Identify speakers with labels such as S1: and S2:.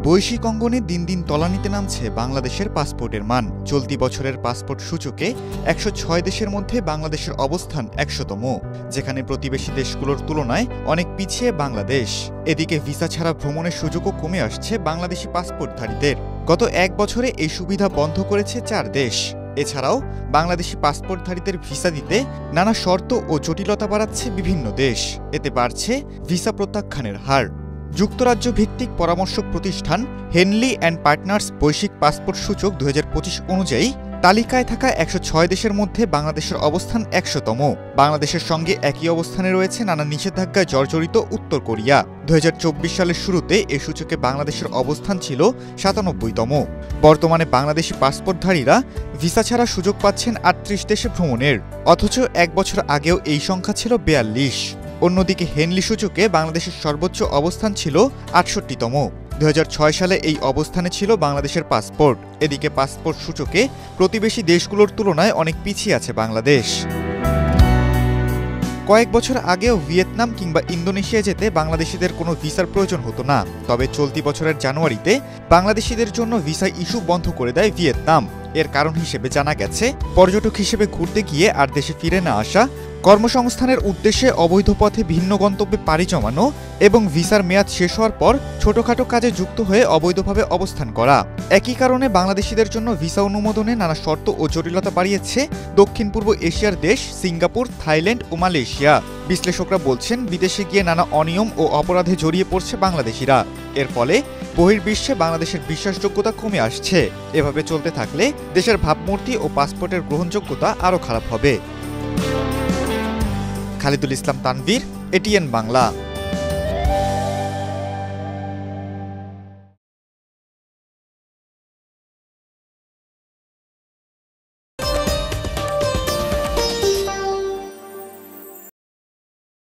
S1: বৈশ্বিক অঙ্গনে দিন দিন তলানিতে নামছে বাংলাদেশের পাসপোর্টের মান। চলতি বছরের পাসপোর্ট সূচকে ১০৬ দেশের মধ্যে বাংলাদেশের অবস্থান ১০০তম, যেখানে প্রতিবেশী দেশগুলোর তুলনায় অনেক পিছিয়ে বাংলাদেশ। এদিকে ভিসা ছাড়া ভ্রমণের সুযোগও কমে আসছে বাংলাদেশি পাসপোর্টধারীদের। গত এক বছরে এই সুবিধা বন্ধ করেছে ৪ দেশ। এছাড়াও বাংলাদেশি পাসপোর্টধারীদের ভিসা দিতে নানা শর্ত ও জটিলতা বাড়াচ্ছে বিভিন্ন দেশ। এতে বাড়ছে ভিসা প্রত্যাখ্যানের হার। যুক্তরাজ্য ভিত্তিক পরামর্শক প্রতিষ্ঠান হেনলি অ্যান্ড পার্টনার্স বৈশ্বিক পাসপোর্ট সূচক ২০২৫ অনুযায়ী তালিকায় থাকা ১০৬ দেশের মধ্যে বাংলাদেশের অবস্থান ১০০তম। বাংলাদেশের সঙ্গে একই অবস্থানে রয়েছে নানা নিষেধাজ্ঞায় জর্জরিত উত্তর কোরিয়া। ২০২৪ সালের শুরুতে এ সূচকে বাংলাদেশের অবস্থান ছিল ৯৭তম। বর্তমানে বাংলাদেশি পাসপোর্টধারীরা ভিসা ছাড়া সুযোগ পাচ্ছেন ৩৮ দেশে ভ্রমণের, অথচ এক বছর আগেও এই সংখ্যা ছিল ৪২। অন্যদিকে হেনলি সূচকে বাংলাদেশের সর্বোচ্চ অবস্থান ছিল ৬৮তম। ২০০৬ সালে এই অবস্থানে ছিল বাংলাদেশের পাসপোর্ট। এদিকে পাসপোর্ট সূচকে প্রতিবেশী দেশগুলোর তুলনায় অনেক পিছিয়ে আছে বাংলাদেশ। কয়েক বছর আগেও ভিয়েতনাম কিংবা ইন্দোনেশিয়া যেতে বাংলাদেশিদের কোনো ভিসার প্রয়োজন হতো না। তবে চলতি বছরের জানুয়ারিতে বাংলাদেশিদের জন্য ভিসা ইস্যু বন্ধ করে দেয় ভিয়েতনাম। এর কারণ হিসেবে জানা গেছে, পর্যটক হিসেবে ঘুরতে গিয়ে আর দেশে ফিরে না আসা, কর্মসংস্থানের উদ্দেশ্যে অবৈধ পথে ভিন্ন গন্তব্যে পাড়ি জমানো এবং ভিসার মেয়াদ শেষ হওয়ার পর ছোটখাটো কাজে যুক্ত হয়ে অবৈধভাবে অবস্থান করা। একই কারণে বাংলাদেশিদের জন্য ভিসা অনুমোদনে নানা শর্ত ও জটিলতা বাড়িয়েছে দক্ষিণ পূর্ব এশিয়ার দেশ সিঙ্গাপুর, থাইল্যান্ড ও মালয়েশিয়া। বিশ্লেষকরা বলছেন, বিদেশে গিয়ে নানা অনিয়ম ও অপরাধে জড়িয়ে পড়ছে বাংলাদেশিরা। এর ফলে বহির্বিশ্বে বাংলাদেশের বিশ্বাসযোগ্যতা কমে আসছে। এভাবে চলতে থাকলে দেশের ভাবমূর্তি ও পাসপোর্টের গ্রহণযোগ্যতা আরও খারাপ হবে। খালিদুল ইসলাম তানভীর, এটিএন বাংলা।